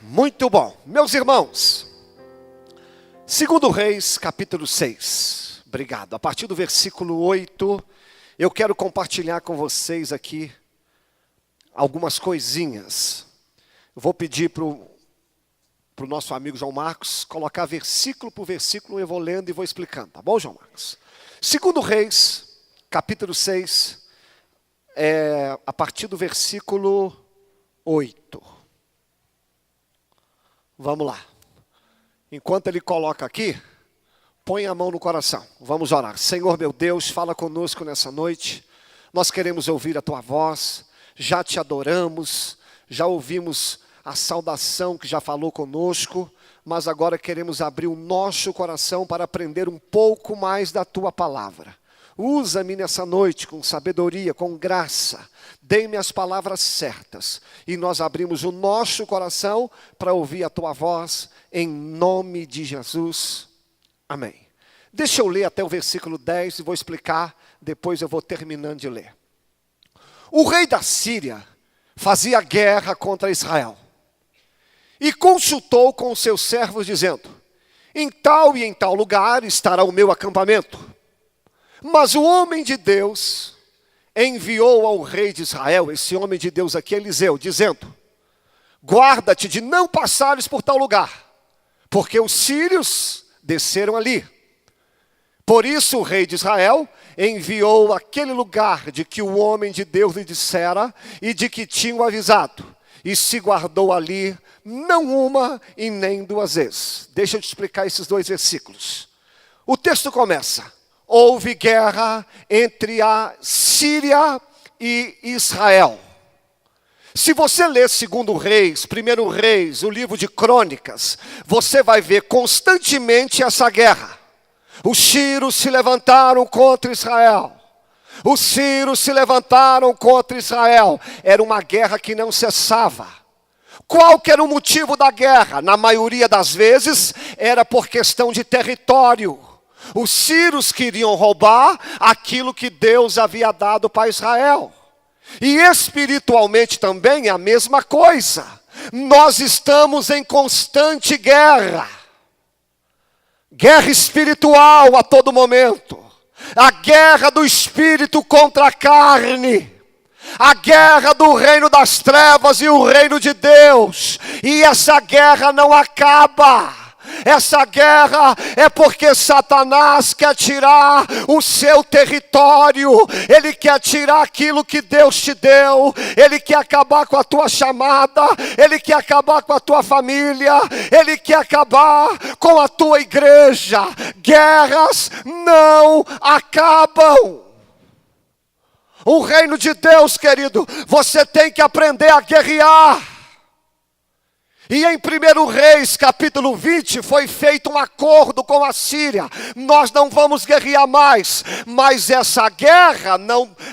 Muito bom. Meus irmãos, 2 Reis, capítulo 6. Obrigado. A partir do versículo 8, eu quero compartilhar com vocês aqui algumas coisinhas. Eu vou pedir para o nosso amigo João Marcos colocar versículo por versículo, eu vou lendo e vou explicando. Tá bom, João Marcos? 2 Reis, capítulo 6, a partir do versículo 8. Vamos lá. Enquanto ele coloca aqui, põe a mão no coração. Vamos orar. Senhor meu Deus, fala conosco nessa noite. Nós queremos ouvir a tua voz. Já te adoramos. Já ouvimos a saudação que já falou conosco. Mas agora queremos abrir o nosso coração para aprender um pouco mais da tua palavra. Usa-me nessa noite com sabedoria, com graça. Dê-me as palavras certas. E nós abrimos o nosso coração para ouvir a tua voz, em nome de Jesus. Amém. Deixa eu ler até o versículo 10 e vou explicar, depois eu vou terminando de ler. O rei da Síria fazia guerra contra Israel. E consultou com os seus servos, dizendo: em tal e em tal lugar estará o meu acampamento. Mas o homem de Deus enviou ao rei de Israel, esse homem de Deus aqui, Eliseu, dizendo: guarda-te de não passares por tal lugar, porque os sírios desceram ali. Por isso o rei de Israel enviou àquele lugar de que o homem de Deus lhe dissera e de que tinham avisado, e se guardou ali não uma e nem duas vezes. Deixa eu te explicar esses dois versículos. O texto começa: houve guerra entre a Síria e Israel. Se você ler 2 Reis, 1 Reis, o livro de Crônicas, você vai ver constantemente essa guerra. Os sírios se levantaram contra Israel. Os sírios se levantaram contra Israel. Era uma guerra que não cessava. Qual que era o motivo da guerra? Na maioria das vezes, era por questão de território. Os sírios queriam roubar aquilo que Deus havia dado para Israel. E espiritualmente também é a mesma coisa. Nós estamos em constante guerra. Guerra espiritual a todo momento. A guerra do espírito contra a carne. A guerra do reino das trevas e o reino de Deus. E essa guerra não acaba. Essa guerra é porque Satanás quer tirar o seu território. Ele quer tirar aquilo que Deus te deu. Ele quer acabar com a tua chamada. Ele quer acabar com a tua família. Ele quer acabar com a tua igreja. Guerras não acabam. O reino de Deus, querido, você tem que aprender a guerrear. E em 1 Reis, capítulo 20, foi feito um acordo com a Síria. Nós não vamos guerrear mais. Mas essa guerra,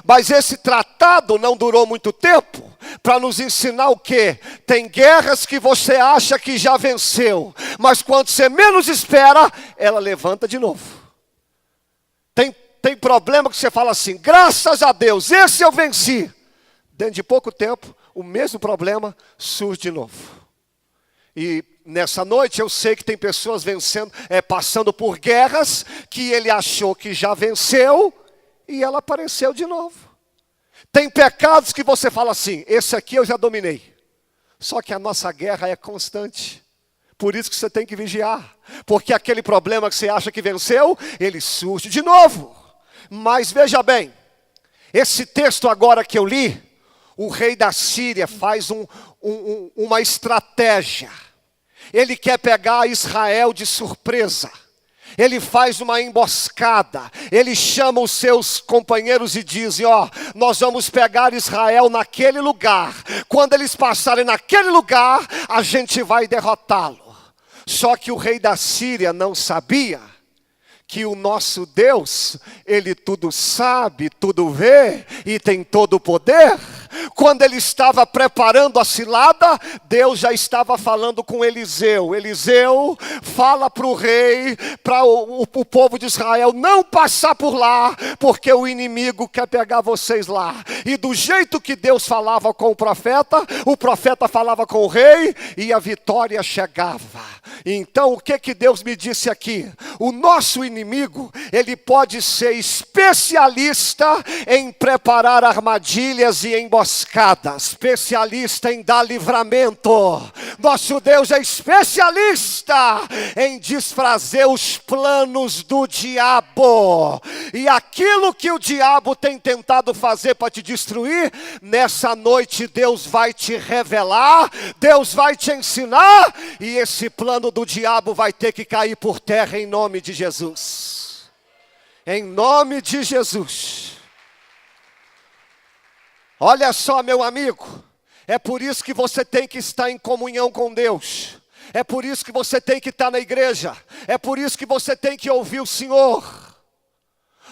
mas esse tratado não durou muito tempo. Para nos ensinar o quê? Tem guerras que você acha que já venceu. Mas quando você menos espera, ela levanta de novo. Tem problema que você fala assim: graças a Deus, esse eu venci. Dentro de pouco tempo, o mesmo problema surge de novo. E nessa noite eu sei que tem pessoas passando por guerras que ele achou que já venceu e ela apareceu de novo. Tem pecados que você fala assim: esse aqui eu já dominei. Só que a nossa guerra é constante. Por isso que você tem que vigiar. Porque aquele problema que você acha que venceu, ele surge de novo. Mas veja bem, esse texto agora que eu li, o rei da Síria faz uma estratégia. Ele quer pegar Israel de surpresa. Ele faz uma emboscada. Ele chama os seus companheiros e diz: nós vamos pegar Israel naquele lugar. Quando eles passarem naquele lugar, a gente vai derrotá-lo. Só que o rei da Síria não sabia que o nosso Deus, ele tudo sabe, tudo vê e tem todo o poder. quando ele estava preparando a cilada, Deus já estava falando com Eliseu. Eliseu fala para o rei, para o povo de Israel não passar por lá, porque o inimigo quer pegar vocês lá. E do jeito que Deus falava com o profeta falava com o rei, e a vitória chegava. Então o que Deus me disse aqui? O nosso inimigo, ele pode ser especialista em preparar armadilhas e emboscadas, especialista em dar livramento. Nosso Deus é especialista em desfazer os planos do diabo. E aquilo que o diabo tem tentado fazer para te destruir, nessa noite Deus vai te revelar, Deus vai te ensinar, e esse plano do diabo vai ter que cair por terra em nome de Jesus. Em nome de Jesus. Olha só, meu amigo, é por isso que você tem que estar em comunhão com Deus. É por isso que você tem que estar na igreja. É por isso que você tem que ouvir o Senhor.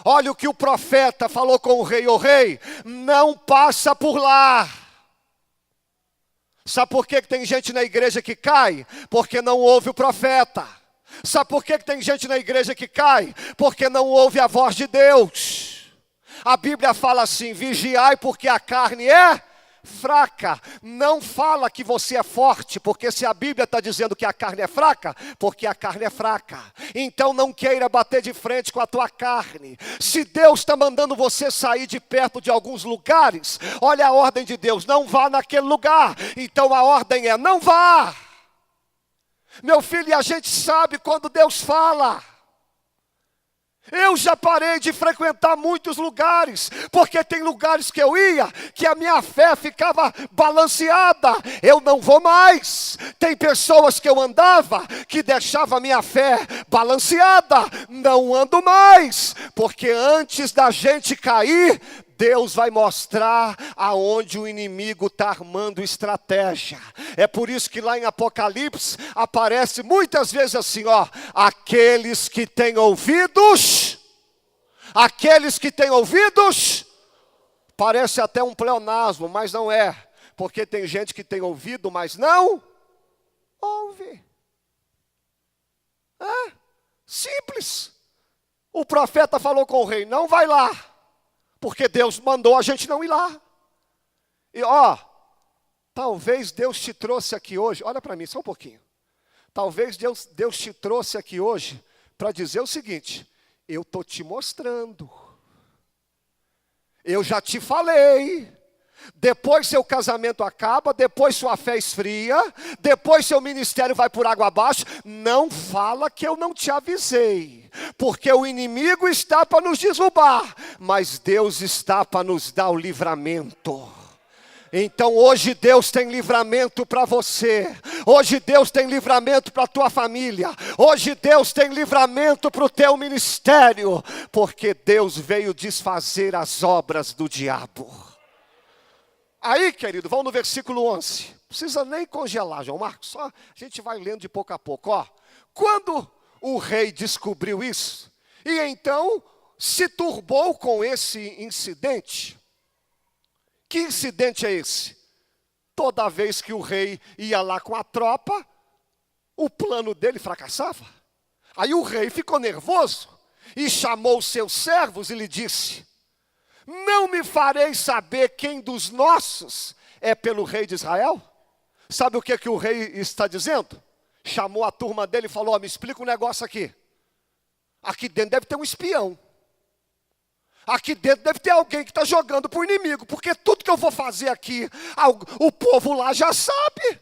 Olha o que o profeta falou com o rei. O rei, não passa por lá. Sabe por que tem gente na igreja que cai? Porque não ouve o profeta. Sabe por que tem gente na igreja que cai? Porque não ouve a voz de Deus. A Bíblia fala assim: vigiai porque a carne é fraca. Não fala que você é forte, porque se a Bíblia está dizendo que a carne é fraca, porque a carne é fraca. Então não queira bater de frente com a tua carne. Se Deus está mandando você sair de perto de alguns lugares, olha a ordem de Deus: não vá naquele lugar. Então a ordem é: não vá. Meu filho, e a gente sabe quando Deus fala. Eu já parei de frequentar muitos lugares, porque tem lugares que eu ia, que a minha fé ficava balanceada. Eu não vou mais. Tem pessoas que eu andava, que deixava a minha fé balanceada. Não ando mais, porque antes da gente cair, Deus vai mostrar aonde o inimigo está armando estratégia. É por isso que lá em Apocalipse aparece muitas vezes assim, ó: aqueles que têm ouvidos, parece até um pleonasmo, mas não é, porque tem gente que tem ouvido, mas não ouve. É simples. O profeta falou com o rei: não vai lá, porque Deus mandou a gente não ir lá. E talvez Deus te trouxe aqui hoje, olha para mim só um pouquinho. Talvez Deus te trouxe aqui hoje para dizer o seguinte: eu estou te mostrando. Eu já te falei. Depois seu casamento acaba, depois sua fé esfria, depois seu ministério vai por água abaixo. Não fala que eu não te avisei, porque o inimigo está para nos derrubar, mas Deus está para nos dar o livramento. Então hoje Deus tem livramento para você. Hoje Deus tem livramento para a tua família. Hoje Deus tem livramento para o teu ministério, porque Deus veio desfazer as obras do diabo. Aí, querido, vamos no versículo 11. Não precisa nem congelar, João Marcos, só a gente vai lendo de pouco a pouco. Quando o rei descobriu isso, e então se turbou com esse incidente. Que incidente é esse? Toda vez que o rei ia lá com a tropa, o plano dele fracassava. Aí o rei ficou nervoso e chamou os seus servos e lhe disse: não me farei saber quem dos nossos é pelo rei de Israel? Sabe o que o rei está dizendo? Chamou a turma dele e falou: me explica um negócio aqui. Aqui dentro deve ter um espião. Aqui dentro deve ter alguém que está jogando para o inimigo, porque tudo que eu vou fazer aqui, o povo lá já sabe.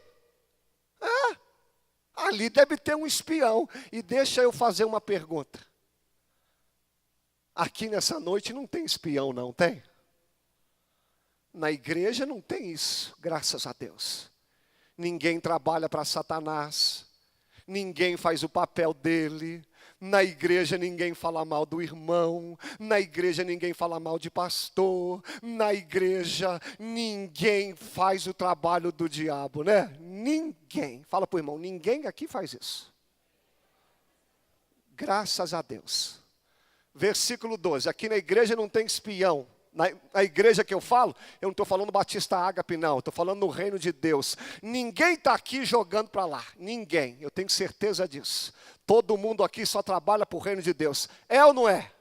Ali deve ter um espião. E deixa eu fazer uma pergunta. Aqui nessa noite não tem espião, não tem? Na igreja não tem isso, graças a Deus. Ninguém trabalha para Satanás. Ninguém faz o papel dele. Na igreja ninguém fala mal do irmão. Na igreja ninguém fala mal de pastor. Na igreja ninguém faz o trabalho do diabo, né? Ninguém. Fala para o irmão: ninguém aqui faz isso. Graças a Deus. Versículo 12. Aqui na igreja não tem espião. Na igreja que eu falo, eu não estou falando Batista Ágape, não. Estou falando no reino de Deus. Ninguém está aqui jogando para lá. Ninguém. Eu tenho certeza disso. Todo mundo aqui só trabalha para o reino de Deus. É ou não é?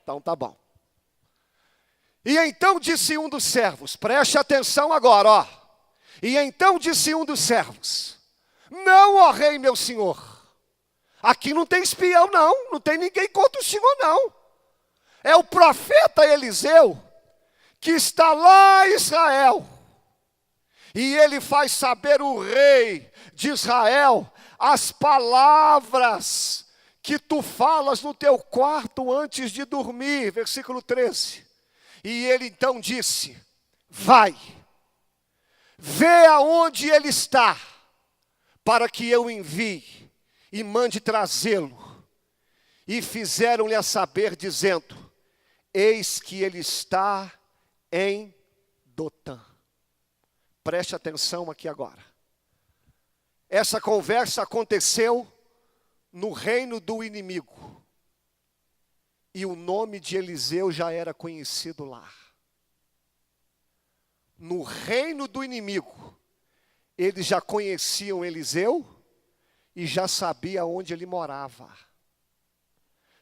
Então tá bom. E então disse um dos servos, preste atenção agora, ó. E então disse um dos servos, não, ó rei, meu senhor. Aqui não tem espião, não. Não tem ninguém contra o senhor, não. É o profeta Eliseu, que está lá em Israel. E ele faz saber o rei de Israel as palavras que tu falas no teu quarto antes de dormir. Versículo 13. E ele então disse, vai, vê aonde ele está, para que eu envie e mande trazê-lo. E fizeram-lhe a saber, dizendo, eis que ele está em Dotã. Preste atenção aqui agora. Essa conversa aconteceu no reino do inimigo. E o nome de Eliseu já era conhecido lá. No reino do inimigo, eles já conheciam Eliseu e já sabiam onde ele morava.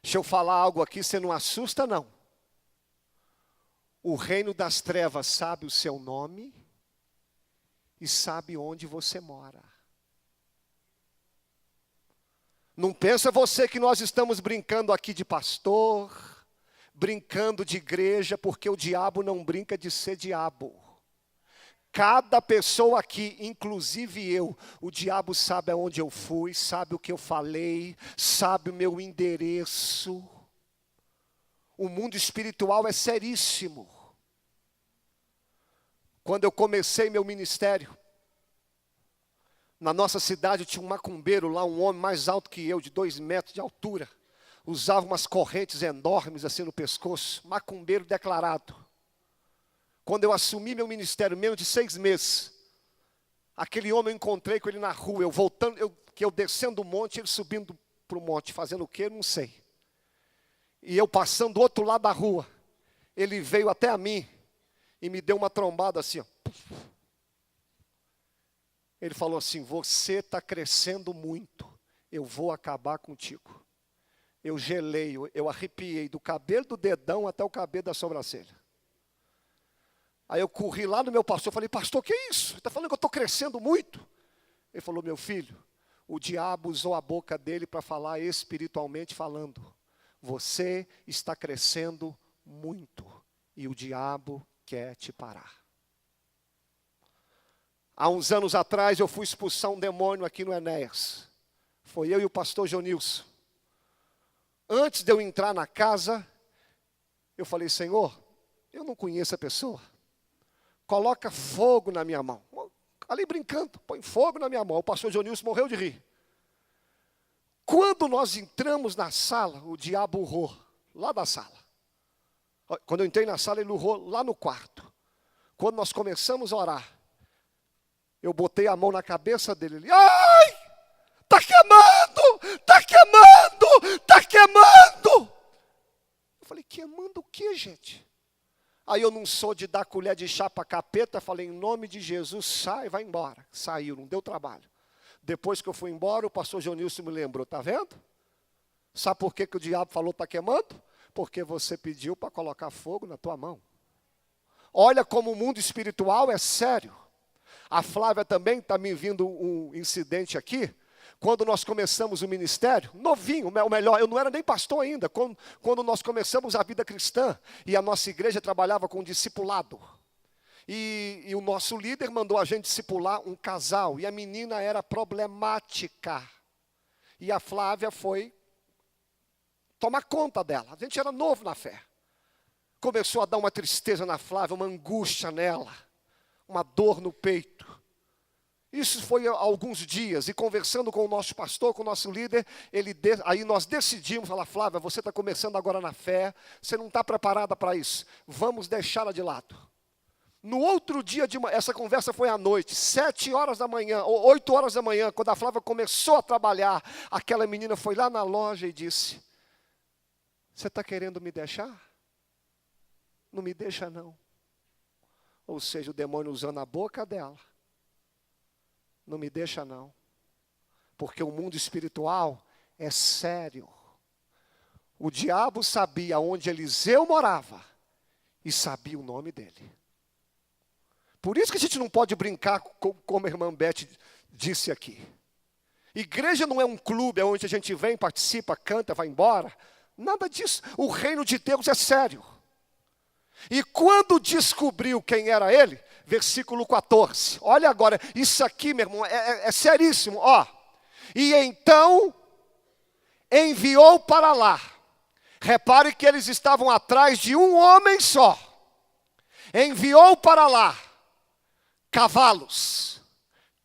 Deixa eu falar algo aqui, você não assusta não. O reino das trevas sabe o seu nome e sabe onde você mora. Não pensa você que nós estamos brincando aqui de pastor, brincando de igreja, porque o diabo não brinca de ser diabo. Cada pessoa aqui, inclusive eu, o diabo sabe aonde eu fui, sabe o que eu falei, sabe o meu endereço. O mundo espiritual é seríssimo. Quando eu comecei meu ministério, na nossa cidade tinha um macumbeiro lá, um homem mais alto que eu, de 2 metros de altura. Usava umas correntes enormes assim no pescoço, macumbeiro declarado. Quando eu assumi meu ministério, menos de 6 meses, aquele homem eu encontrei com ele na rua, eu descendo o monte, ele subindo para o monte, fazendo o quê? Não sei. E eu passando do outro lado da rua, ele veio até a mim e me deu uma trombada assim, ó. Ele falou assim, você está crescendo muito, eu vou acabar contigo. Eu gelei, eu arrepiei do cabelo do dedão até o cabelo da sobrancelha. Aí eu corri lá no meu pastor, falei, pastor, que é isso? Ele está falando que eu estou crescendo muito? Ele falou, meu filho, o diabo usou a boca dele para falar espiritualmente falando. Você está crescendo muito e o diabo quer te parar. Há uns anos atrás eu fui expulsar um demônio aqui no Enéas. Foi eu e o pastor Jonilson. Antes de eu entrar na casa, eu falei, Senhor, eu não conheço a pessoa. Coloca fogo na minha mão. Ali brincando, põe fogo na minha mão. O pastor Jonilson morreu de rir. Quando nós entramos na sala, o diabo urrou lá da sala. Quando eu entrei na sala, ele urrou lá no quarto. Quando nós começamos a orar, eu botei a mão na cabeça dele. Ele, ai, está queimando, está queimando, está queimando. Eu falei, queimando o quê, gente? Aí eu não sou de dar colher de chá para capeta, falei, em nome de Jesus, sai, vai embora. Saiu, não deu trabalho. Depois que eu fui embora, o pastor Jonilson me lembrou, está vendo? Sabe por que o diabo falou está queimando? Porque você pediu para colocar fogo na tua mão. Olha como o mundo espiritual é sério. A Flávia também está me vindo um incidente aqui. Quando nós começamos o ministério, novinho, o melhor, eu não era nem pastor ainda. Quando nós começamos a vida cristã, e a nossa igreja trabalhava com discipulado. E o nosso líder mandou a gente discipular um casal, e a menina era problemática. E a Flávia foi tomar conta dela. A gente era novo na fé. Começou a dar uma tristeza na Flávia, uma angústia nela, uma dor no peito. Isso foi há alguns dias, e conversando com o nosso pastor, com o nosso líder, aí nós decidimos, falar, Flávia, você está começando agora na fé, você não está preparada para isso, vamos deixá-la de lado. No outro dia, essa conversa foi à noite, 7 horas da manhã, ou 8 horas da manhã, quando a Flávia começou a trabalhar, aquela menina foi lá na loja e disse, você está querendo me deixar? Não me deixa não. Ou seja, o demônio usando a boca dela. Não me deixa não. Porque o mundo espiritual é sério. O diabo sabia onde Eliseu morava e sabia o nome dele. Por isso que a gente não pode brincar, como a irmã Beth disse aqui. Igreja não é um clube onde a gente vem, participa, canta, vai embora. Nada disso. O reino de Deus é sério. E quando descobriu quem era ele, versículo 14. Olha agora, isso aqui, meu irmão, é seríssimo. Ó. E então enviou para lá. Repare que eles estavam atrás de um homem só. Enviou para lá cavalos,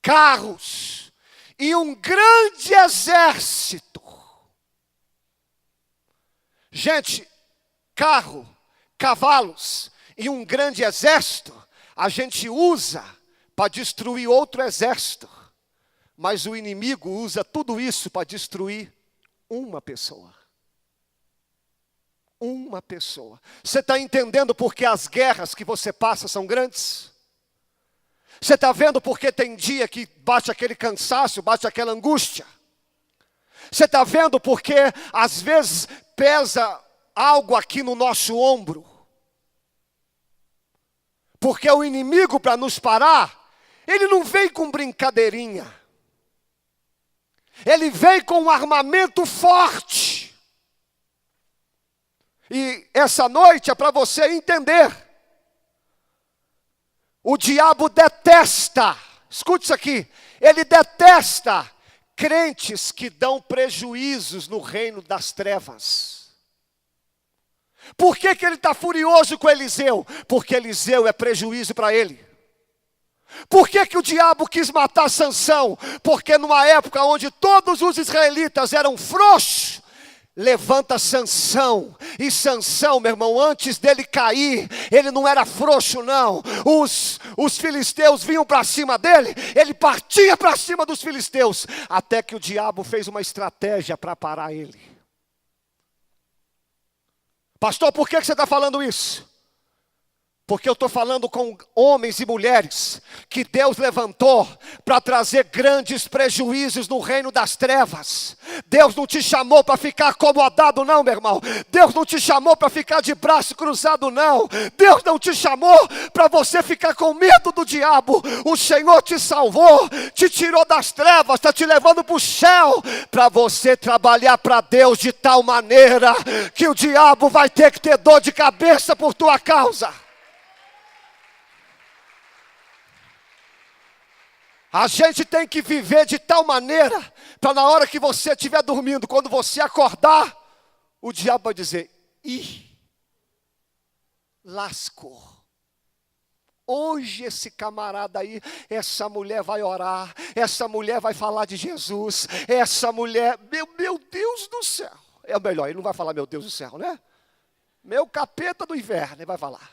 carros e um grande exército. Gente, carro, cavalos e um grande exército, a gente usa para destruir outro exército. Mas o inimigo usa tudo isso para destruir uma pessoa. Uma pessoa. Você está entendendo por que as guerras que você passa são grandes? Você está vendo porque tem dia que bate aquele cansaço, bate aquela angústia? Você está vendo porque às vezes pesa algo aqui no nosso ombro? Porque o inimigo, para nos parar, ele não vem com brincadeirinha. Ele vem com um armamento forte. E essa noite é para você entender. O diabo detesta, escute isso aqui, ele detesta crentes que dão prejuízos no reino das trevas. Por que ele está furioso com Eliseu? Porque Eliseu é prejuízo para ele. Por que o diabo quis matar Sansão? Porque numa época onde todos os israelitas eram frouxos, levanta Sansão. E Sansão, meu irmão, antes dele cair, ele não era frouxo não. Os filisteus vinham para cima dele, ele partia para cima dos filisteus. Até que o diabo fez uma estratégia para parar ele. Pastor, por que você está falando isso? Porque eu estou falando com homens e mulheres que Deus levantou para trazer grandes prejuízos no reino das trevas. Deus não te chamou para ficar acomodado não, meu irmão. Deus não te chamou para ficar de braço cruzado não. Deus não te chamou para você ficar com medo do diabo. O Senhor te salvou, te tirou das trevas, está te levando para o céu, para você trabalhar para Deus de tal maneira que o diabo vai ter que ter dor de cabeça por tua causa. A gente tem que viver de tal maneira, para na hora que você estiver dormindo, quando você acordar, o diabo vai dizer, ih, lascou. Hoje esse camarada aí, essa mulher vai orar, essa mulher vai falar de Jesus, essa mulher, meu Deus do céu. É o melhor, ele não vai falar meu Deus do céu, né? Meu capeta do inverno, ele vai falar.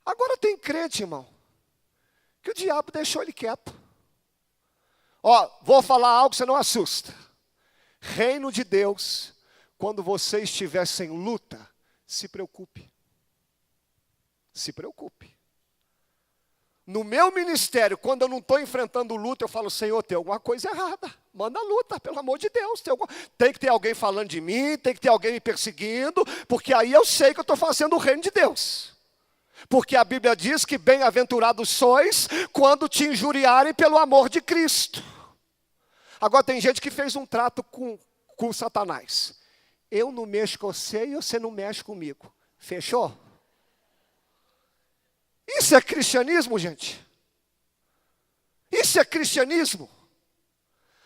Agora tem crente, irmão, que o diabo deixou ele quieto. Ó, vou falar algo que você não assusta. Reino de Deus, quando você estiver sem luta, se preocupe. Se preocupe. No meu ministério, quando eu não estou enfrentando luta, eu falo, Senhor, tem alguma coisa errada. Manda luta, pelo amor de Deus. Tem que ter alguém falando de mim, tem que ter alguém me perseguindo, porque aí eu sei que eu estou fazendo o reino de Deus. Porque a Bíblia diz que bem-aventurados sois quando te injuriarem pelo amor de Cristo. Agora tem gente que fez um trato com Satanás. Eu não mexo com você e você não mexe comigo. Fechou? Isso é cristianismo, gente? Isso é cristianismo?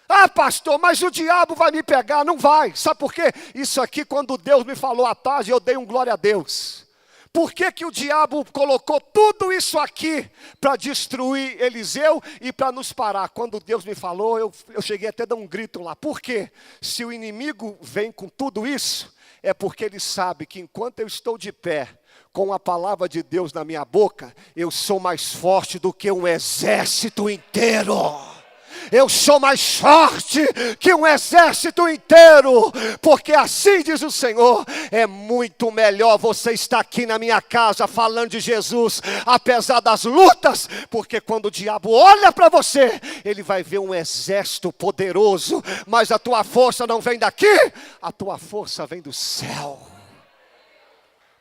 Ah, pastor, mas o diabo vai me pegar. Não vai. Sabe por quê? Isso aqui, quando Deus me falou à tarde, eu dei um glória a Deus. Por que o diabo colocou tudo isso aqui para destruir Eliseu e para nos parar? Quando Deus me falou, eu cheguei até a dar um grito lá. Por quê? Se o inimigo vem com tudo isso, é porque ele sabe que enquanto eu estou de pé, com a palavra de Deus na minha boca, eu sou mais forte do que um exército inteiro. Eu sou mais forte que um exército inteiro, porque assim diz o Senhor, é muito melhor você estar aqui na minha casa falando de Jesus, apesar das lutas, porque quando o diabo olha para você, ele vai ver um exército poderoso, mas a tua força não vem daqui, a tua força vem do céu.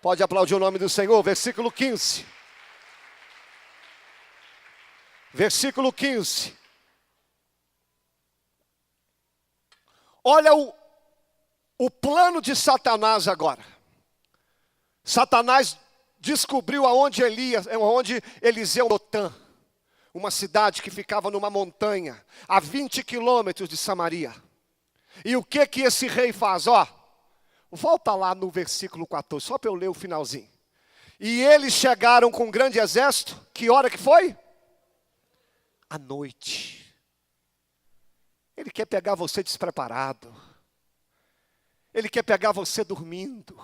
Pode aplaudir o nome do Senhor, versículo 15. Versículo 15. Olha o plano de Satanás agora. Satanás descobriu aonde Eliseu Dotã, uma cidade que ficava numa montanha, a 20 quilômetros de Samaria. E o que esse rei faz? Volta lá no versículo 14, só para eu ler o finalzinho. E eles chegaram com um grande exército, que hora que foi? À noite. Ele quer pegar você despreparado. Ele quer pegar você dormindo.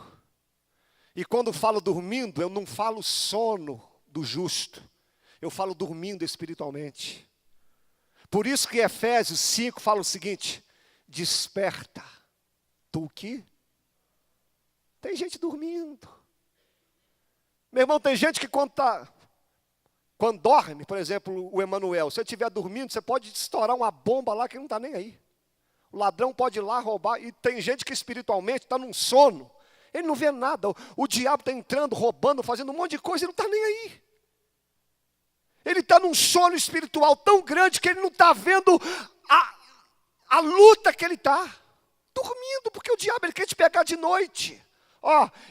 E quando falo dormindo, eu não falo sono do justo. Eu falo dormindo espiritualmente. Por isso que Efésios 5 fala o seguinte: desperta, tu que? Tem gente dormindo. Meu irmão, tem gente que quando dorme, por exemplo, o Emanuel, se ele estiver dormindo, você pode estourar uma bomba lá que ele não está nem aí. O ladrão pode ir lá roubar, e tem gente que espiritualmente está num sono, ele não vê nada, o diabo está entrando, roubando, fazendo um monte de coisa, ele não está nem aí. Ele está num sono espiritual tão grande que ele não está vendo a luta que ele está. Dormindo, porque o diabo ele quer te pegar de noite.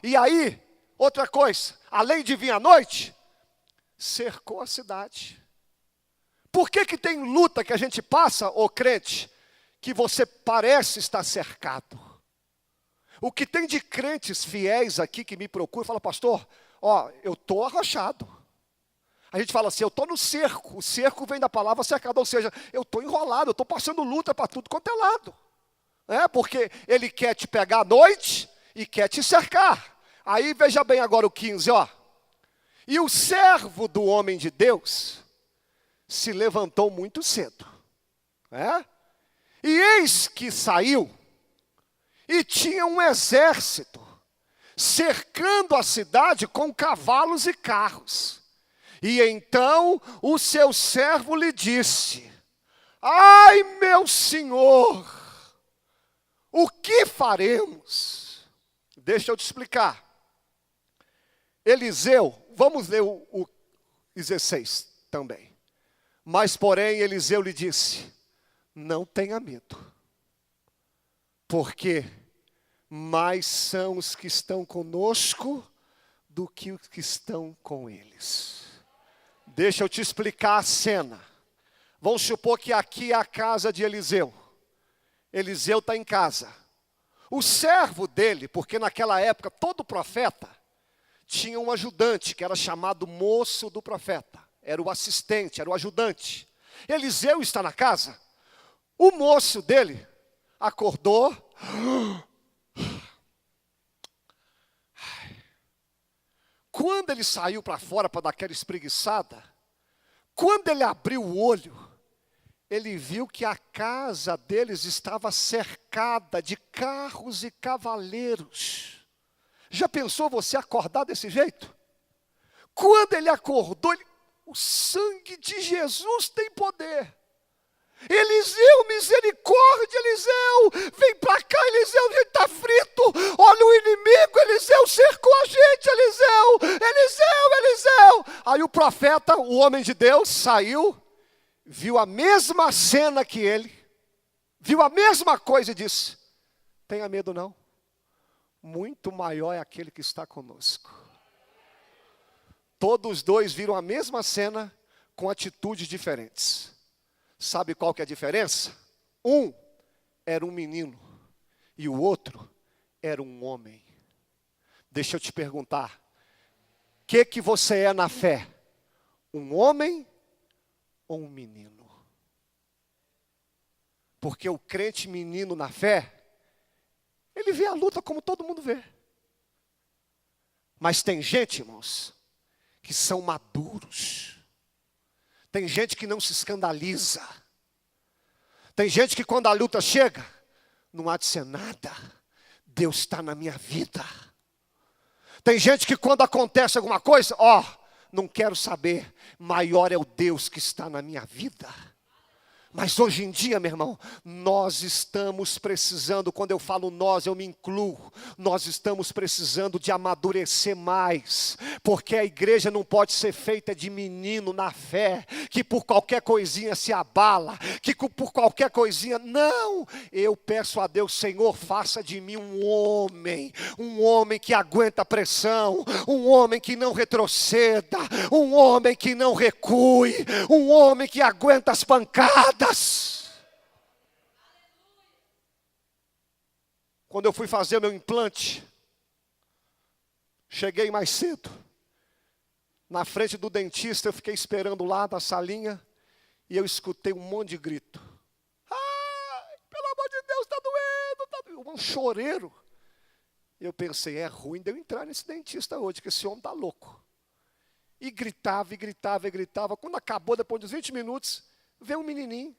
E aí, outra coisa, além de vir à noite, cercou a cidade. Por que tem luta que a gente passa, ô crente, que você parece estar cercado? O que tem de crentes fiéis aqui que me procuram e falam: pastor, eu estou arrochado. A gente fala assim, eu estou no cerco. O cerco vem da palavra cercado, ou seja, eu estou enrolado, eu estou passando luta para tudo quanto é lado. Porque ele quer te pegar à noite e quer te cercar. Aí veja bem agora o 15, E o servo do homem de Deus se levantou muito cedo. E eis que saiu, e tinha um exército cercando a cidade com cavalos e carros. E então o seu servo lhe disse: ai, meu senhor, o que faremos? Deixa eu te explicar. Eliseu, vamos ler o 16 também. Mas porém Eliseu lhe disse: não tenha medo, porque mais são os que estão conosco do que os que estão com eles. Deixa eu te explicar a cena. Vamos supor que aqui é a casa de Eliseu. Eliseu está em casa. O servo dele, porque naquela época todo profeta tinha um ajudante, que era chamado moço do profeta. Era o assistente, era o ajudante. Eliseu está na casa. O moço dele acordou. Quando ele saiu para fora para dar aquela espreguiçada, quando ele abriu o olho, ele viu que a casa deles estava cercada de carros e cavaleiros. Já pensou você acordar desse jeito? Quando ele acordou, o sangue de Jesus tem poder. Eliseu, misericórdia, Eliseu, vem para cá, Eliseu, a gente está frito, olha o inimigo, Eliseu cercou a gente, Eliseu. Aí o profeta, o homem de Deus, saiu, viu a mesma cena que ele, viu a mesma coisa e disse: tenha medo não, muito maior é aquele que está conosco. Todos os dois viram a mesma cena com atitudes diferentes. Sabe qual que é a diferença? Um era um menino e o outro era um homem. Deixa eu te perguntar, o que você é na fé? Um homem ou um menino? Porque o crente menino na fé, ele vê a luta como todo mundo vê. Mas tem gente, irmãos, que são maduros. Tem gente que não se escandaliza. Tem gente que quando a luta chega, não há de ser nada. Deus está na minha vida. Tem gente que quando acontece alguma coisa, não quero saber. Maior é o Deus que está na minha vida. Mas hoje em dia, meu irmão, nós estamos precisando, quando eu falo nós, eu me incluo, nós estamos precisando de amadurecer mais, porque a igreja não pode ser feita de menino na fé, que por qualquer coisinha se abala, que por qualquer coisinha, não, eu peço a Deus, Senhor, faça de mim um homem que aguenta a pressão, um homem que não retroceda, um homem que não recue, um homem que aguenta as pancadas. Quando eu fui fazer meu implante, cheguei mais cedo. Na frente do dentista, eu fiquei esperando lá na salinha e eu escutei um monte de grito. Ai, pelo amor de Deus, está doendo, está doendo. Um choreiro. Eu pensei, é ruim de eu entrar nesse dentista hoje, que esse homem está louco. E gritava, e gritava, e gritava. Quando acabou, depois dos 20 minutos, veio um menininho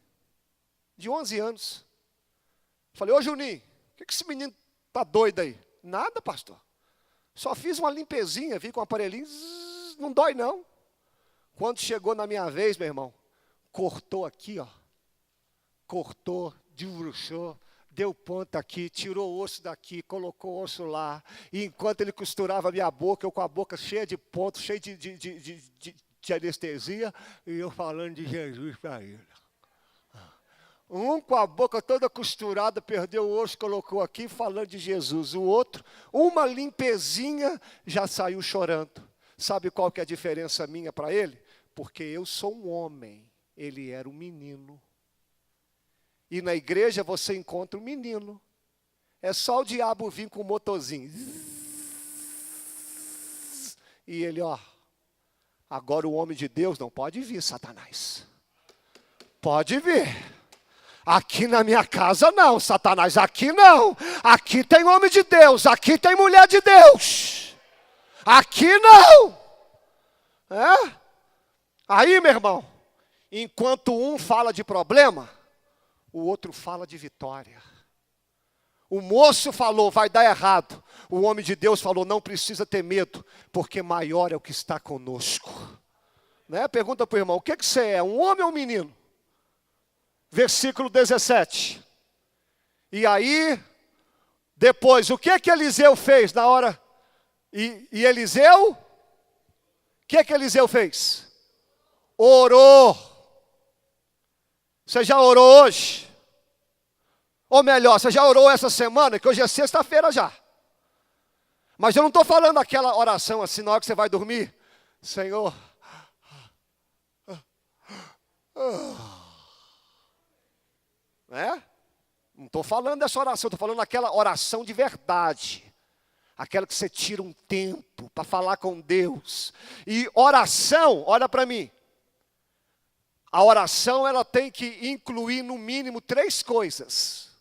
de 11 anos. Falei, ô Juninho, o que esse menino tá doido aí? Nada, pastor. Só fiz uma limpezinha, vi com o aparelhinho, não dói não. Quando chegou na minha vez, meu irmão, cortou aqui, cortou, desbruxou, deu ponta aqui, tirou o osso daqui, colocou o osso lá. E enquanto ele costurava a minha boca, eu com a boca cheia de pontos, cheia de anestesia, e eu falando de Jesus para ele. Um com a boca toda costurada, perdeu o osso, colocou aqui, falando de Jesus. O outro, uma limpezinha, já saiu chorando. Sabe qual que é a diferença minha para ele? Porque eu sou um homem, ele era um menino. E na igreja você encontra um menino. É só o diabo vir com o motorzinho. E ele, agora o homem de Deus não pode vir, Satanás. Pode vir. Aqui na minha casa não, Satanás, aqui não. Aqui tem homem de Deus, aqui tem mulher de Deus. Aqui não. Aí, meu irmão, enquanto um fala de problema, o outro fala de vitória. O moço falou, vai dar errado. O homem de Deus falou, não precisa ter medo, porque maior é o que está conosco. Pergunta para o irmão, o que você é, um homem ou um menino? Versículo 17. E aí, depois, o que Eliseu fez na hora? E Eliseu? O que Eliseu fez? Orou. Você já orou hoje? Ou melhor, você já orou essa semana? Que hoje é sexta-feira já. Mas eu não estou falando aquela oração assim, na hora que você vai dormir. Senhor. Não estou falando dessa oração, estou falando daquela oração de verdade. Aquela que você tira um tempo para falar com Deus. E oração, olha para mim. A oração ela tem que incluir no mínimo 3 coisas.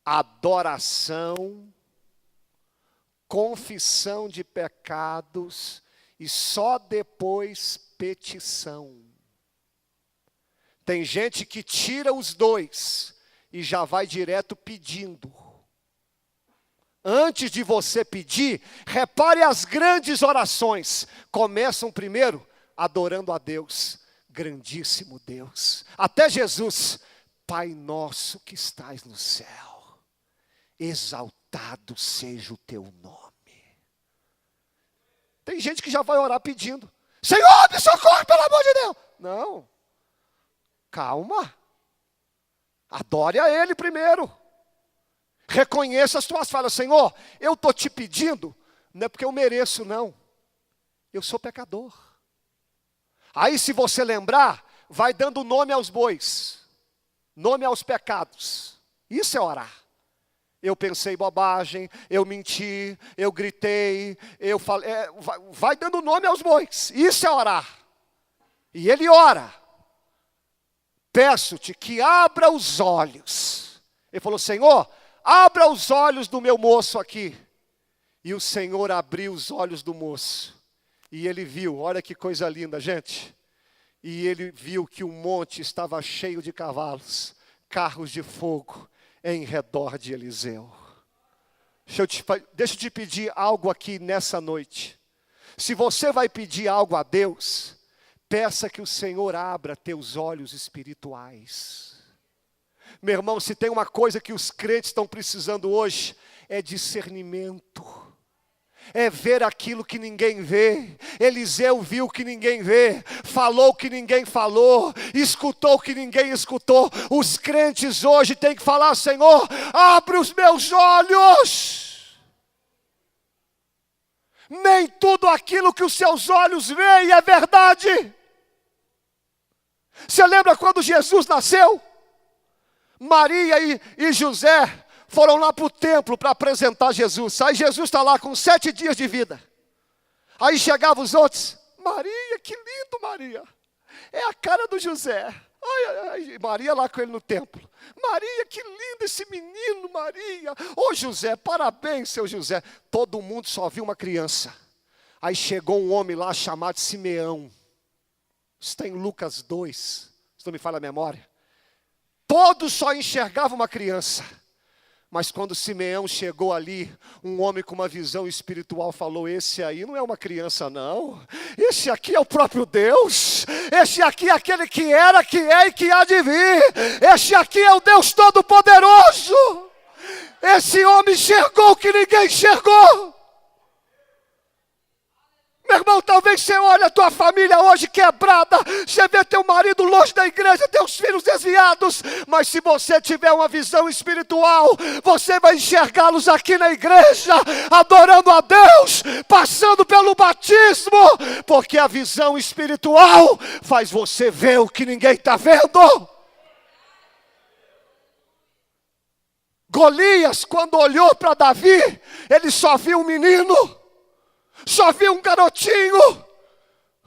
Adoração, confissão de pecados e só depois petição. Tem gente que tira os 2 e já vai direto pedindo. Antes de você pedir, repare as grandes orações. Começam primeiro adorando a Deus, grandíssimo Deus. Até Jesus, Pai nosso que estás no céu, exaltado seja o teu nome. Tem gente que já vai orar pedindo, Senhor, me socorre, pelo amor de Deus. Não. Calma, adore a Ele primeiro, reconheça as tuas falhas. Senhor, eu estou te pedindo, não é porque eu mereço não, eu sou pecador. Aí se você lembrar, vai dando nome aos bois, nome aos pecados, isso é orar. Eu pensei bobagem, eu menti, eu gritei, eu falei, vai dando nome aos bois, isso é orar. E ele ora. Peço-te que abra os olhos. Ele falou, Senhor, abra os olhos do meu moço aqui. E o Senhor abriu os olhos do moço. E ele viu, olha que coisa linda, gente. E ele viu que o monte estava cheio de cavalos, carros de fogo em redor de Eliseu. Deixa eu te pedir algo aqui nessa noite. Se você vai pedir algo a Deus, peça que o Senhor abra teus olhos espirituais. Meu irmão, se tem uma coisa que os crentes estão precisando hoje, é discernimento. É ver aquilo que ninguém vê. Eliseu viu o que ninguém vê, falou o que ninguém falou, escutou o que ninguém escutou. Os crentes hoje têm que falar: Senhor, abre os meus olhos. Nem tudo aquilo que os seus olhos veem é verdade. Você lembra quando Jesus nasceu? Maria e José foram lá para o templo para apresentar Jesus. Aí Jesus está lá com 7 dias de vida. Aí chegavam os outros: Maria, que lindo, Maria. É a cara do José. Ai, Maria lá com ele no templo. Maria, que lindo esse menino, Maria. Ô José, parabéns, seu José. Todo mundo só viu uma criança. Aí chegou um homem lá chamado Simeão. Está em Lucas 2, se não me falha a memória. Todos só enxergavam uma criança. Mas quando Simeão chegou ali, um homem com uma visão espiritual falou: esse aí não é uma criança não. Esse aqui é o próprio Deus. Esse aqui é aquele que era, que é e que há de vir. Esse aqui é o Deus Todo-Poderoso. Esse homem enxergou o que ninguém enxergou. Meu irmão, talvez você olhe a tua família hoje quebrada, você vê teu marido longe da igreja, teus filhos desviados, mas se você tiver uma visão espiritual, você vai enxergá-los aqui na igreja, adorando a Deus, passando pelo batismo, porque a visão espiritual faz você ver o que ninguém está vendo. Golias, quando olhou para Davi, ele só viu um menino. Só viu um garotinho,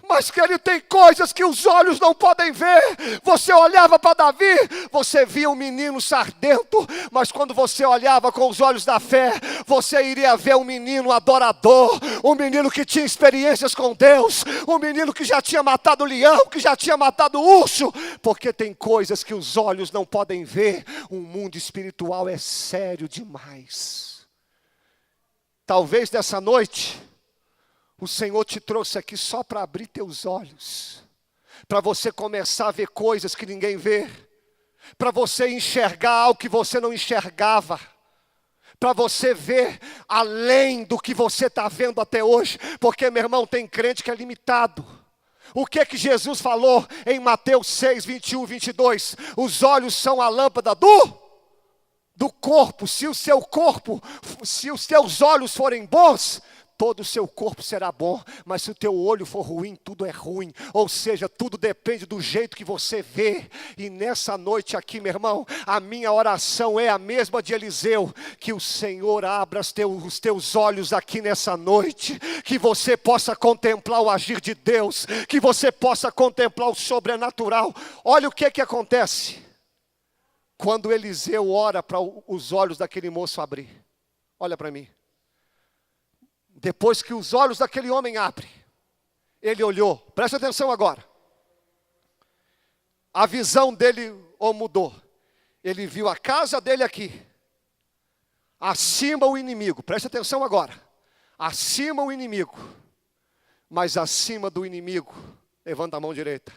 mas que ele tem coisas que os olhos não podem ver. Você olhava para Davi, você via um menino sardento, mas quando você olhava com os olhos da fé, você iria ver um menino adorador, um menino que tinha experiências com Deus, um menino que já tinha matado leão, que já tinha matado urso, porque tem coisas que os olhos não podem ver. O mundo espiritual é sério demais. Talvez nessa noite o Senhor te trouxe aqui só para abrir teus olhos, para você começar a ver coisas que ninguém vê, para você enxergar algo que você não enxergava, para você ver além do que você está vendo até hoje, porque, meu irmão, tem crente que é limitado. O que que Jesus falou em Mateus 6, 21, 22? Os olhos são a lâmpada do corpo. Se os teus olhos forem bons, todo o seu corpo será bom, mas se o teu olho for ruim, tudo é ruim. Ou seja, tudo depende do jeito que você vê. E nessa noite aqui, meu irmão, a minha oração é a mesma de Eliseu, que o Senhor abra os teus olhos aqui nessa noite, que você possa contemplar o agir de Deus, que você possa contemplar o sobrenatural. Olha o que acontece quando Eliseu ora para os olhos daquele moço abrir. Olha para mim. Depois que os olhos daquele homem abrem, ele olhou, presta atenção agora. A visão dele mudou. Ele viu a casa dele aqui. Acima o inimigo, presta atenção agora. Acima o inimigo. Mas acima do inimigo, levanta a mão direita,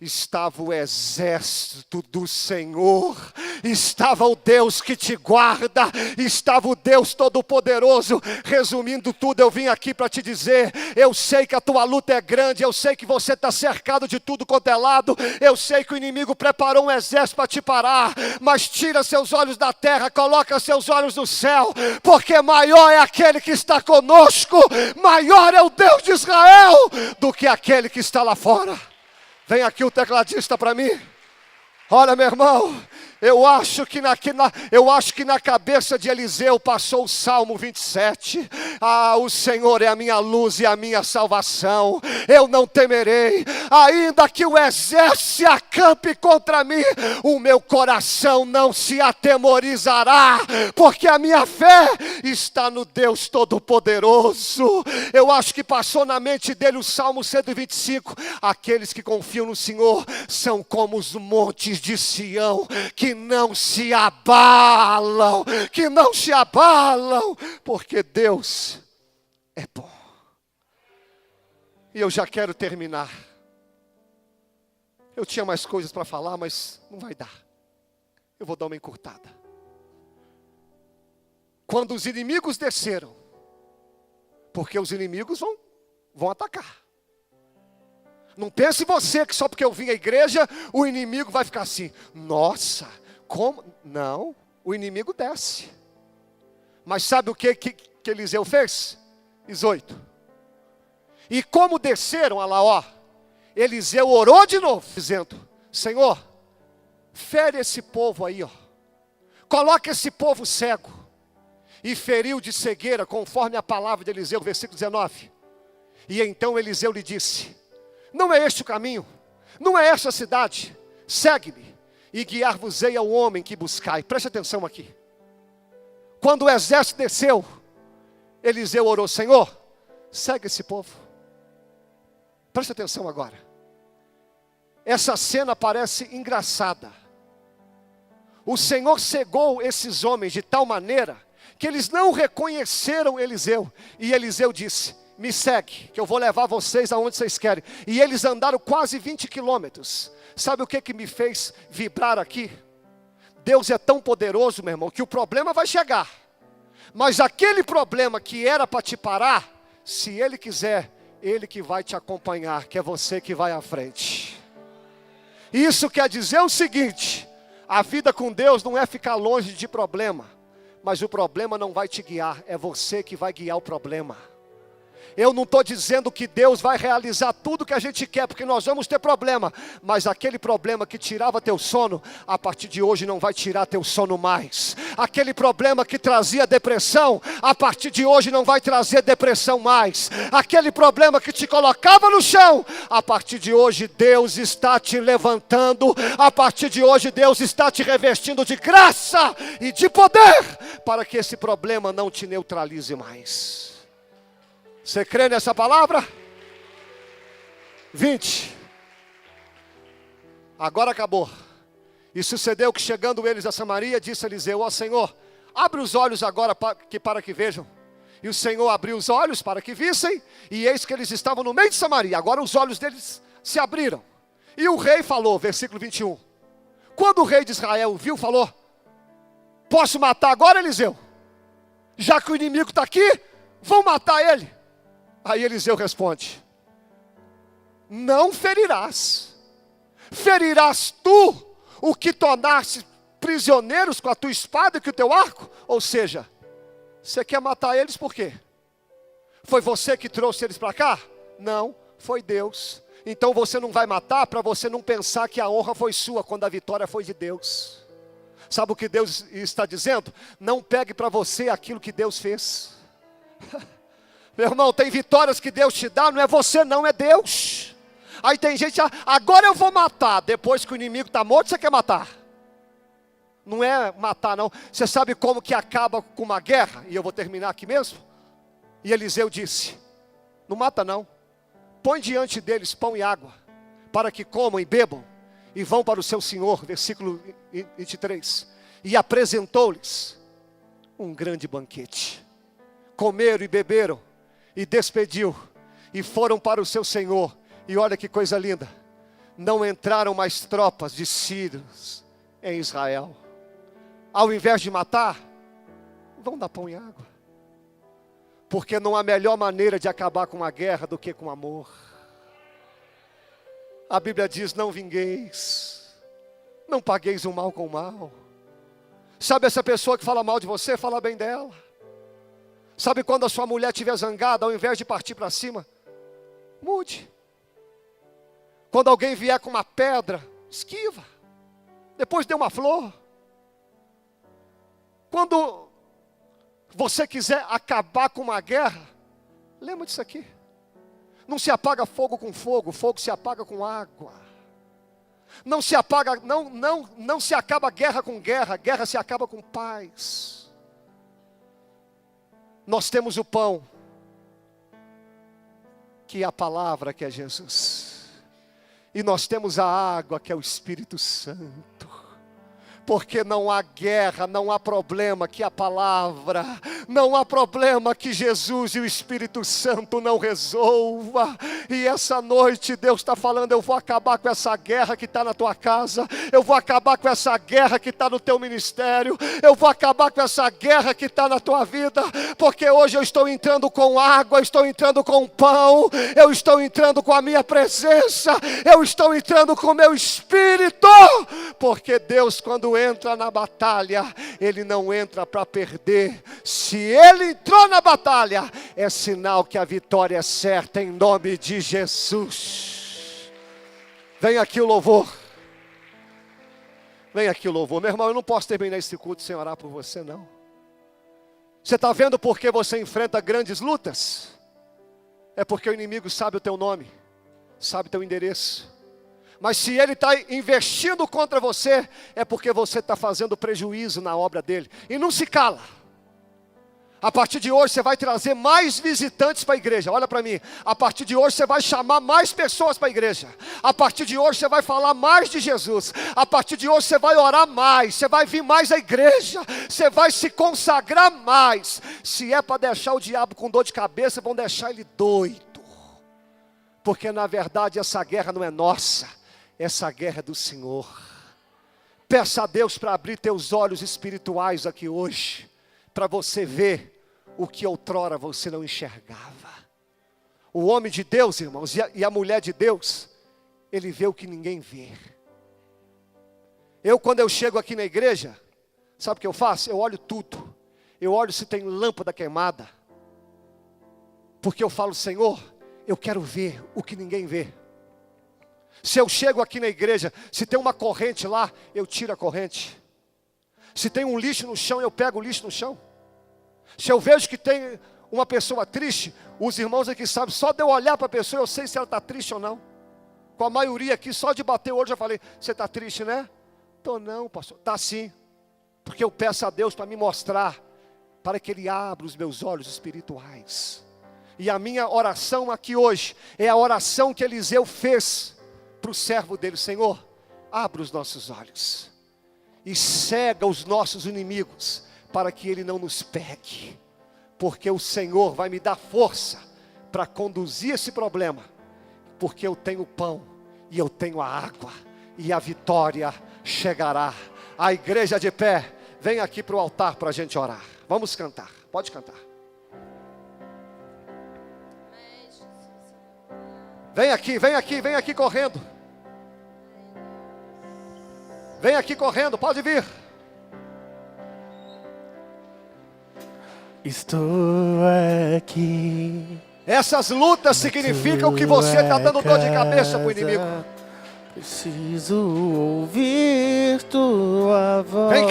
estava o exército do Senhor, estava o Deus que te guarda, estava o Deus Todo-Poderoso. Resumindo tudo, eu vim aqui para te dizer, eu sei que a tua luta é grande, eu sei que você está cercado de tudo quanto é lado, eu sei que o inimigo preparou um exército para te parar, mas tira seus olhos da terra, coloca seus olhos no céu, porque maior é aquele que está conosco, maior é o Deus de Israel, do que aquele que está lá fora. Vem aqui o tecladista para mim. Olha, meu irmão, eu acho que na cabeça de Eliseu passou o Salmo 27. O Senhor é a minha luz e a minha salvação. Eu não temerei, ainda que o exército se acampe contra mim, o meu coração não se atemorizará, porque a minha fé está no Deus Todo-Poderoso. Eu acho que passou na mente dele o Salmo 125. Aqueles que confiam no Senhor são como os montes de Sião, que não se abalam, porque Deus é bom. E eu já quero terminar. Eu tinha mais coisas para falar, mas não vai dar. Eu vou dar uma encurtada. Quando os inimigos desceram, porque os inimigos vão atacar. Não pense você que só porque eu vim à igreja, o inimigo vai ficar assim. Nossa, como? Não, o inimigo desce. Mas sabe o que Eliseu fez? 18. E como desceram, olha lá, ó, Eliseu orou de novo, dizendo: Senhor, fere esse povo aí, ó. Coloca esse povo cego. E feriu de cegueira, conforme a palavra de Eliseu, versículo 19. E então Eliseu lhe disse: não é este o caminho, não é esta a cidade, segue-me, e guiar-vos-ei ao homem que buscai. Preste atenção aqui. Quando o exército desceu, Eliseu orou: Senhor, segue esse povo. Preste atenção agora. Essa cena parece engraçada. O Senhor cegou esses homens de tal maneira que eles não reconheceram Eliseu. E Eliseu disse: me segue, que eu vou levar vocês aonde vocês querem. E eles andaram quase 20 quilômetros. Sabe o que me fez vibrar aqui? Deus é tão poderoso, meu irmão, que o problema vai chegar. Mas aquele problema que era para te parar, se Ele quiser, Ele que vai te acompanhar, que é você que vai à frente. Isso quer dizer o seguinte: a vida com Deus não é ficar longe de problema, mas o problema não vai te guiar, é você que vai guiar o problema. Eu não estou dizendo que Deus vai realizar tudo que a gente quer, porque nós vamos ter problema. Mas aquele problema que tirava teu sono, a partir de hoje não vai tirar teu sono mais. Aquele problema que trazia depressão, a partir de hoje não vai trazer depressão mais. Aquele problema que te colocava no chão, a partir de hoje Deus está te levantando. A partir de hoje Deus está te revestindo de graça e de poder, para que esse problema não te neutralize mais. Você crê nessa palavra? 20. Agora acabou. E sucedeu que, chegando eles a Samaria, disse Eliseu: ó Senhor, abre os olhos agora para que vejam. E o Senhor abriu os olhos para que vissem, e eis que eles estavam no meio de Samaria. Agora os olhos deles se abriram. E o rei falou, versículo 21. Quando o rei de Israel viu, falou: posso matar agora, Eliseu? Já que o inimigo está aqui, vão matar ele. Aí Eliseu responde: não ferirás. Ferirás tu o que tornaste prisioneiros com a tua espada e com o teu arco? Ou seja, você quer matar eles por quê? Foi você que trouxe eles para cá? Não, foi Deus. Então você não vai matar para você não pensar que a honra foi sua, quando a vitória foi de Deus. Sabe o que Deus está dizendo? Não pegue para você aquilo que Deus fez. Meu irmão, tem vitórias que Deus te dá, não é você não, é Deus. Aí tem gente: agora eu vou matar. Depois que o inimigo está morto, você quer matar. Não é matar não. Você sabe como que acaba com uma guerra? E eu vou terminar aqui mesmo. E Eliseu disse: não mata não. Põe diante deles pão e água, para que comam e bebam, e vão para o seu senhor. Versículo 23. E apresentou-lhes um grande banquete. Comeram e beberam, e despediu, e foram para o seu senhor. E olha que coisa linda: não entraram mais tropas de sírios em Israel. Ao invés de matar, vão dar pão e água. Porque não há melhor maneira de acabar com a guerra do que com amor. A Bíblia diz: não vingueis, não pagueis o mal com o mal. Sabe essa pessoa que fala mal de você, fala bem dela. Sabe quando a sua mulher estiver zangada, ao invés de partir para cima, mude. Quando alguém vier com uma pedra, esquiva. Depois dê uma flor. Quando você quiser acabar com uma guerra, lembra disso aqui. Não se apaga fogo com fogo, fogo se apaga com água. Não se apaga, não se acaba guerra com guerra, guerra se acaba com paz. Nós temos o pão, que é a palavra, que é Jesus. E nós temos a água, que é o Espírito Santo. Porque não há guerra, não há problema que a palavra, não há problema que Jesus e o Espírito Santo não resolva. E essa noite Deus está falando, eu vou acabar com essa guerra que está na tua casa, eu vou acabar com essa guerra que está no teu ministério, eu vou acabar com essa guerra que está na tua vida, porque hoje eu estou entrando com água, eu estou entrando com pão, eu estou entrando com a minha presença, eu estou entrando com o meu Espírito, porque Deus, quando entra na batalha, Ele não entra para perder. Se Ele entrou na batalha, é sinal que a vitória é certa, em nome de Jesus. Vem aqui o louvor. Vem aqui o louvor. Meu irmão, eu não posso terminar esse culto sem orar por você, não. Você está vendo por que você enfrenta grandes lutas? É porque o inimigo sabe o teu nome, sabe o teu endereço. Mas se ele está investindo contra você, é porque você está fazendo prejuízo na obra dele. E não se cala. A partir de hoje você vai trazer mais visitantes para a igreja. Olha para mim. A partir de hoje você vai chamar mais pessoas para a igreja. A partir de hoje você vai falar mais de Jesus. A partir de hoje você vai orar mais. Você vai vir mais à igreja. Você vai se consagrar mais. Se é para deixar o diabo com dor de cabeça, vão deixar ele doido. Porque na verdade essa guerra não é nossa. Essa guerra é do Senhor. Peça a Deus para abrir teus olhos espirituais aqui hoje, para você ver o que outrora você não enxergava. O homem de Deus, irmãos, e a mulher de Deus, ele vê o que ninguém vê. Quando eu chego aqui na igreja, sabe o que eu faço? Eu olho tudo. Eu olho se tem lâmpada queimada. Porque eu falo, Senhor, eu quero ver o que ninguém vê. Se eu chego aqui na igreja, se tem uma corrente lá, eu tiro a corrente. Se tem um lixo no chão, eu pego o lixo no chão. Se eu vejo que tem uma pessoa triste, os irmãos aqui sabem, só de eu olhar para a pessoa, eu sei se ela está triste ou não. Com a maioria aqui, só de bater o olho, eu já falei, você está triste, né? Estou não, pastor. Está sim. Porque eu peço a Deus para me mostrar, para que Ele abra os meus olhos espirituais. E a minha oração aqui hoje, é a oração que Eliseu fez para o servo dele. Senhor, abra os nossos olhos e cega os nossos inimigos, para que ele não nos pegue, porque o Senhor vai me dar força para conduzir esse problema, porque eu tenho pão e eu tenho a água, e a vitória chegará. A igreja de pé, vem aqui para o altar para a gente orar. Vamos cantar, pode cantar. Vem aqui correndo. Vem aqui correndo, pode vir. Estou aqui. Essas lutas significam que você está dando dor de cabeça para o inimigo. Preciso ouvir tua voz. Vem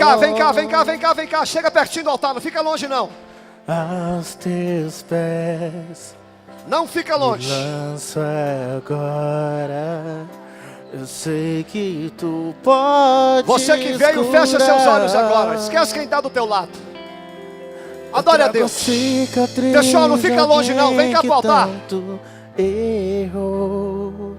cá. Chega pertinho do altar, não fica longe não. Aos teus pés. Não fica longe. Lanço agora. Eu sei que tu pode. Você que veio, curar. fecha seus olhos agora. Esquece quem está do teu lado. Adore a Deus. Pessoal, não fica longe não. Vem cá pro altar. Errou,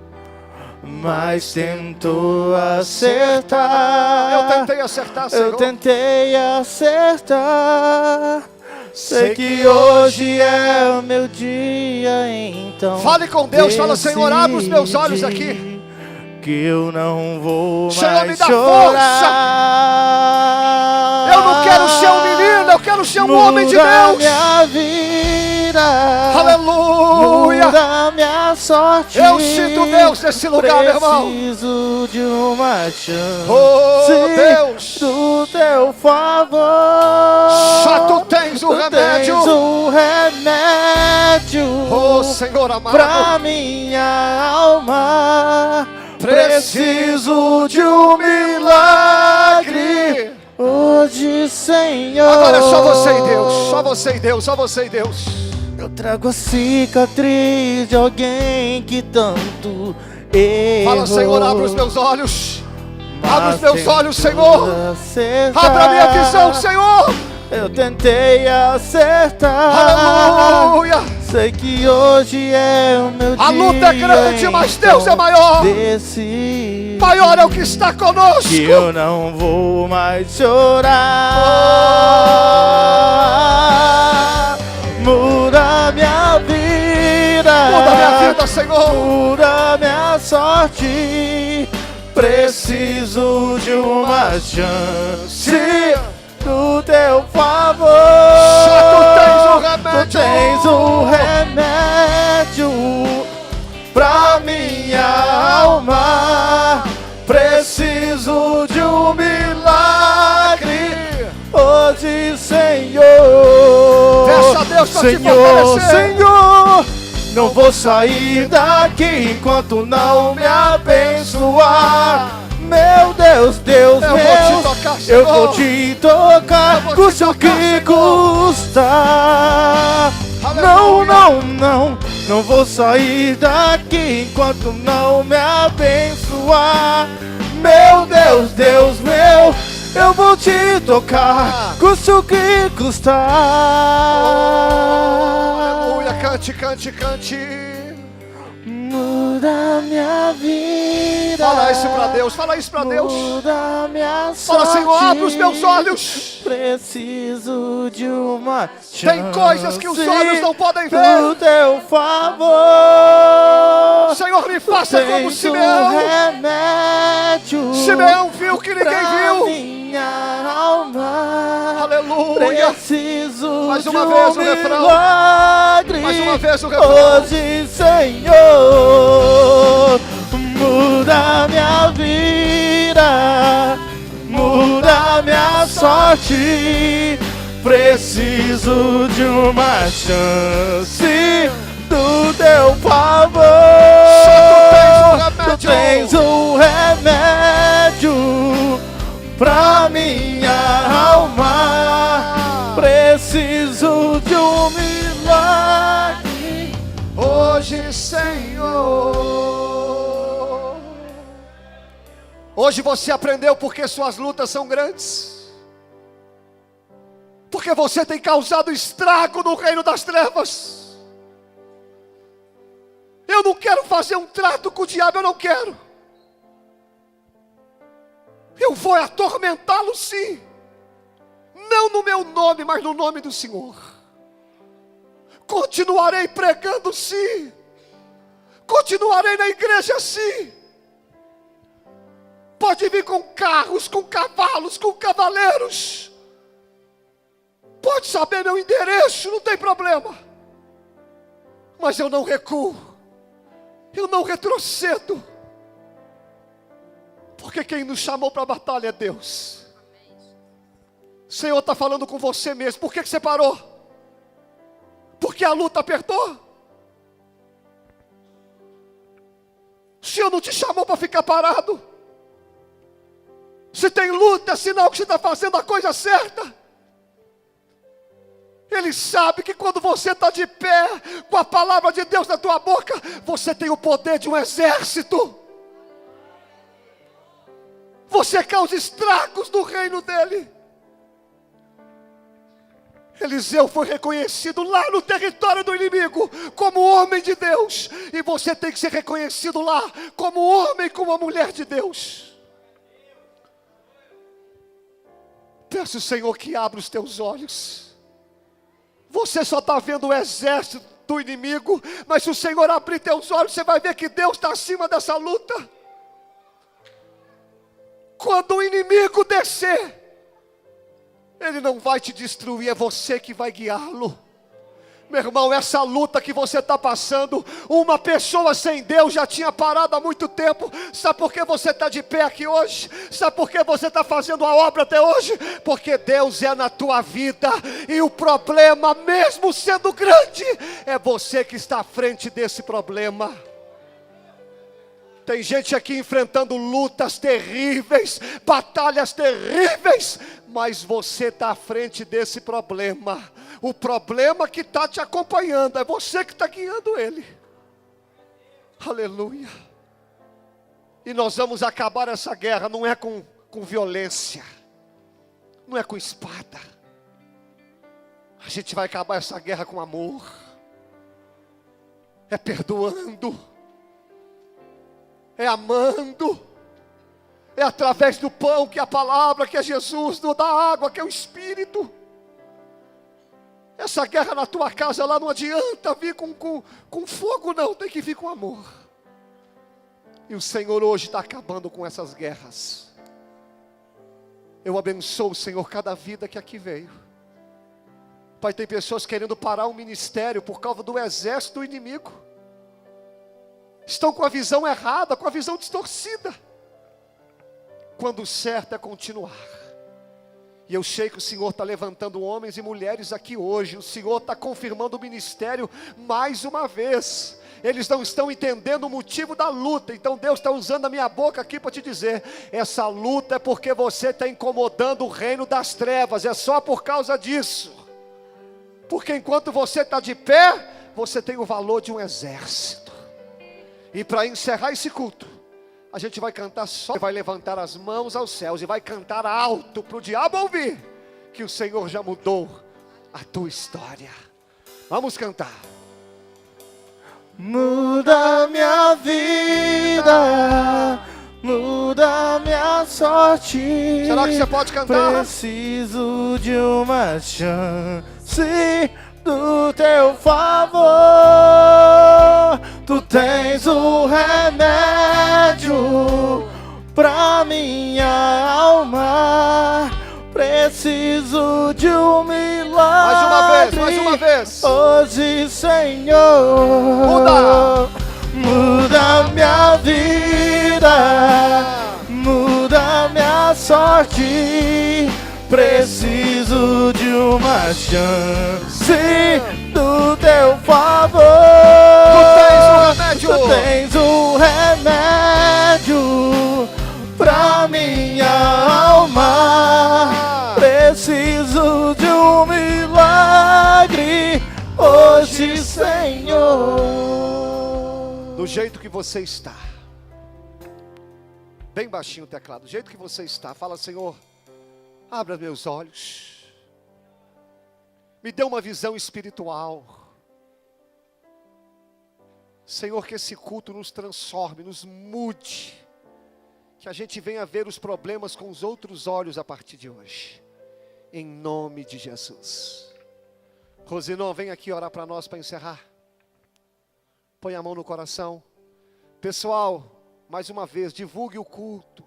mas tentou acertar. Eu tentei acertar, Senhor. Eu tentei acertar. Sei que hoje é o meu dia, então fale com Deus, fala, Senhor, abre os meus olhos aqui. Que eu não vou Senhor, mais me dá chorar. Força. Eu não quero ser um menino, eu quero ser um homem de Deus. Minha vida. Aleluia. Muda minha sorte. Eu sinto Deus nesse lugar, meu irmão. Preciso de uma chance. Oh, Deus. Do teu favor. Só tu tens o remédio. Tens o remédio. Oh, Senhor amado. Pra minha alma. Preciso de um milagre. Hoje Senhor. Agora é só você e Deus, só você e Deus, só você e Deus. Eu trago a cicatriz de alguém que tanto errou. Fala, Senhor, abre os meus olhos. Abre os Mas meus olhos, Senhor. acertar. Abra a minha visão, Senhor. Eu tentei acertar. Aleluia. Sei que hoje é o meu dia. A luta é grande, mas Deus é maior. Decidi Maior é o que está conosco. que eu não vou mais chorar. Muda minha vida. Muda minha vida, Senhor. Muda minha sorte. Preciso de uma chance do teu favor. Só tu tens o Tu tens o remédio pra minha alma. Preciso de um milagre hoje, Senhor. Peça a Deus pra te Senhor, fortalecer. Senhor, não vou sair daqui enquanto não me abençoar. Meu Deus, Deus Eu meu, vou te tocar, eu Senhor. vou te tocar, Eu vou te custe o tocar, que Senhor. custar. Não, Aleluia. não, não, não vou sair daqui enquanto não me abençoar. Meu Deus, Deus meu, eu vou te tocar, custe o que custar. Aleluia, cante, cante, cante. Muda minha vida. Fala isso pra Deus, fala isso pra Deus. Muda minha Fala, sorte. Senhor, abre os meus olhos. Preciso de uma chance. Tem coisas que os olhos não podem do ver. teu favor. Senhor, me faça como Tens um Simeão. remédio Simeão viu que ninguém pra viu. minha alma. Aleluia. Preciso Mais de uma vez um o refrão. milagre. Mais uma vez o refrão. Hoje, Senhor, muda minha vida, muda minha sorte. Preciso de uma chance do teu favor. Tu tens um remédio pra minha alma. Preciso de um milagre Hoje, Senhor. Hoje você aprendeu porque suas lutas são grandes. Porque você tem causado estrago no reino das trevas. Eu não quero fazer um trato com o diabo, eu não quero. Eu vou atormentá-lo sim. Não no meu nome, mas no nome do Senhor. Continuarei pregando sim. Continuarei na igreja sim. Pode vir com carros, com cavalos, com cavaleiros. Pode saber meu endereço, não tem problema. Mas eu não recuo. Eu não retrocedo. Porque quem nos chamou para a batalha é Deus. O Senhor está falando com você mesmo. Por que você parou? Porque a luta apertou? O Senhor não te chamou para ficar parado. Se tem luta, é sinal que você está fazendo a coisa certa. Ele sabe que quando você está de pé, com a palavra de Deus na tua boca, você tem o poder de um exército. Você causa estragos no reino dele. Eliseu foi reconhecido lá no território do inimigo como homem de Deus. E você tem que ser reconhecido lá como homem, como uma mulher de Deus. Peço ao Senhor que abra os teus olhos. Você só está vendo o exército do inimigo, mas se o Senhor abrir teus olhos, você vai ver que Deus está acima dessa luta. Quando o inimigo descer, ele não vai te destruir, é você que vai guiá-lo. Meu irmão, essa luta que você está passando, uma pessoa sem Deus já tinha parado há muito tempo. Sabe por que você está de pé aqui hoje? Sabe por que você está fazendo a obra até hoje? Porque Deus é na tua vida. E o problema, mesmo sendo grande, é você que está à frente desse problema. Tem gente aqui enfrentando lutas terríveis, batalhas terríveis, mas você está à frente desse problema. O problema que está te acompanhando, é você que está guiando ele. Aleluia. E nós vamos acabar essa guerra, não é com violência, não é com espada. A gente vai acabar essa guerra com amor, é perdoando, é amando, é através do pão que é a palavra, que é Jesus, da água que é o Espírito. Essa guerra na tua casa lá não adianta vir com fogo não, tem que vir com amor. E o Senhor hoje está acabando com essas guerras. Eu abençoo, Senhor, cada vida que aqui veio. Pai, tem pessoas querendo parar o ministério por causa do exército do inimigo. Estão com a visão errada, com a visão distorcida. Quando o certo é continuar. E eu sei que o Senhor está levantando homens e mulheres aqui hoje. O Senhor está confirmando o ministério mais uma vez. Eles não estão entendendo o motivo da luta. Então Deus está usando a minha boca aqui para te dizer: essa luta é porque você está incomodando o reino das trevas. É só por causa disso. Porque enquanto você está de pé, você tem o valor de um exército. E para encerrar esse culto, a gente vai cantar só, vai levantar as mãos aos céus e vai cantar alto para o diabo ouvir que o Senhor já mudou a tua história. Vamos cantar. Muda minha vida, muda minha sorte. Será que você pode cantar? Preciso de uma chance do teu favor. Tu tens o remédio pra minha alma. Preciso de um milagre. Mais uma vez. Hoje, Senhor, muda minha vida, muda minha sorte. Preciso de uma chance do teu favor. Tu tens o remédio pra minha alma. Preciso de um milagre hoje, Senhor. Do jeito que você está, bem baixinho o teclado, do jeito que você está, fala: Senhor, abra meus olhos, me dê uma visão espiritual. Senhor, que esse culto nos transforme, nos mude, que a gente venha ver os problemas com os outros olhos a partir de hoje, em nome de Jesus. Rosinó, vem aqui orar para nós para encerrar. Põe a mão no coração. Pessoal, mais uma vez, divulgue o culto.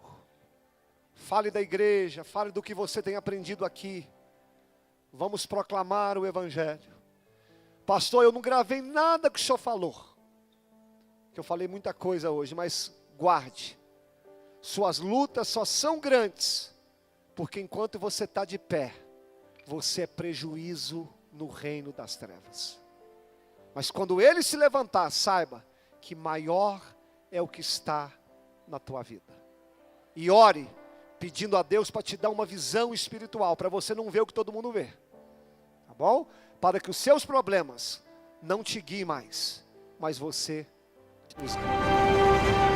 Fale da igreja, fale do que você tem aprendido aqui. Vamos proclamar o Evangelho. Pastor, eu não gravei nada que o senhor falou. Que eu falei muita coisa hoje, mas guarde. Suas lutas só são grandes, porque enquanto você está de pé, você é prejuízo no reino das trevas. Mas quando ele se levantar, saiba que maior é o que está na tua vida. E ore, pedindo a Deus para te dar uma visão espiritual, para você não ver o que todo mundo vê. Tá bom? Para que os seus problemas não te guiem mais, mas você os guie.